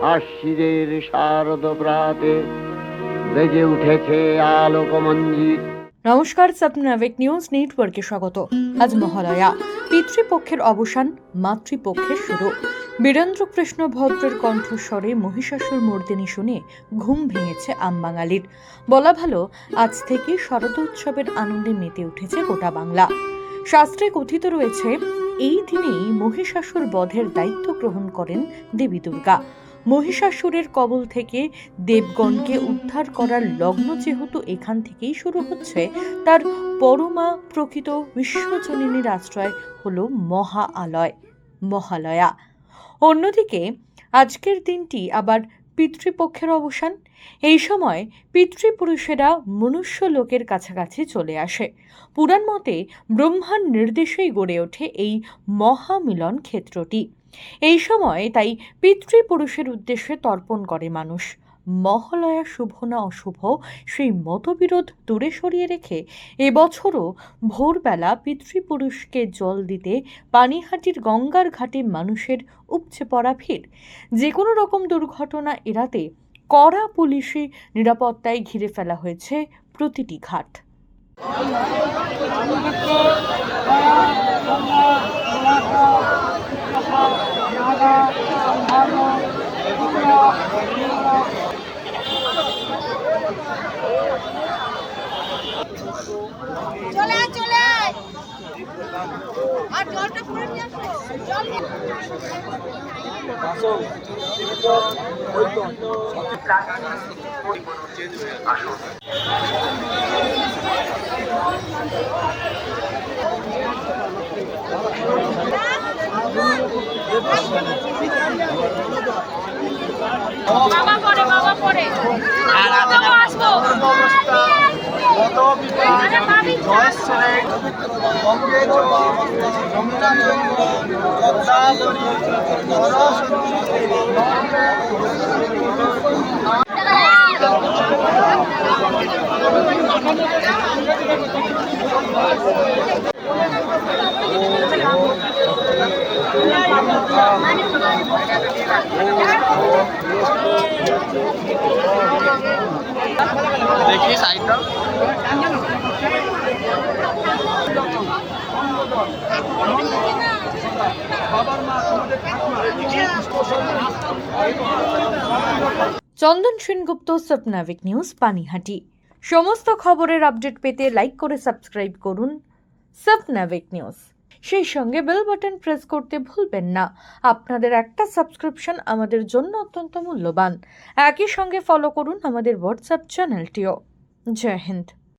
আশ্বিনের শারদ প্রাতে বেজে উঠেছে আলোকমঞ্জিত। নমস্কার, স্বপ্নাবেক নিউজ নেটওয়ার্কে স্বাগত। আজ মহালয়া, পিতৃপক্ষের অবসান, মাতৃপক্ষের শুরু। বীরেন্দ্র কৃষ্ণ ভদ্রের কণ্ঠস্বরে মহিষাসুর মর্দিনী শুনে ঘুম ভেঙেছে আমবাঙালির। বলা ভালো, আজ থেকে শারদোৎসবের আনন্দে মেতে উঠেছে গোটা বাংলা। শাস্ত্রে কথিত রয়েছে, এই দিনেই মহিষাসুর বধের দায়িত্ব গ্রহণ করেন দেবী দুর্গা। মহিষাসুরের কবল থেকে দেবগণকে উদ্ধার করার লগ্ন যেহেতু এখান থেকেই শুরু হচ্ছে, তার পরমা প্রকৃত বিশ্বজনীনের আশ্রয় হলো মহালয়া। অন্যদিকে আজকের দিনটি আবার পিতৃপক্ষের অবসান। এই সময় পিতৃপুরুষেরা মনুষ্য লোকের কাছাকাছি চলে আসে। পুরাণ মতে ব্রহ্মার নির্দেশেই গড়ে ওঠে এই মহামিলন ক্ষেত্রটি। এই সময় তাই পিতৃপুরুষের উদ্দেশ্যে তর্পণ করে মানুষ। মহালয়া শুভ না অশুভ সেই মতবিরোধ দূরে সরিয়ে রেখে এবছরও ভোরবেলা পিতৃপুরুষকে জল দিতে পানিহাটির গঙ্গার ঘাটে মানুষের উপচে পড়া ভিড়। যে কোনো রকম দুর্ঘটনা এড়াতে কড়া পুলিশি নিরাপত্তায় ঘিরে ফেলা হয়েছে প্রতিটি ঘাট। চলে আর জলটা পুরো নিয়ে আসো। জল বাবা পরে আর আসবো। देखिए साइड का চন্দন সেনগুপ্ত, স্বপ্নাবিক নিউজ, পানিহাটি। সমস্ত খবরের আপডেট পেতে লাইক করে সাবস্ক্রাইব করুন স্বপ্নাবিক নিউজ। সেই সঙ্গে বেল বাটন প্রেস করতে ভুলবেন না। আপনাদের একটা সাবস্ক্রিপশন আমাদের জন্য অত্যন্ত মূল্যবান। একই সঙ্গে ফলো করুন আমাদের হোয়াটসঅ্যাপ চ্যানেলটিও। জয় হিন্দ।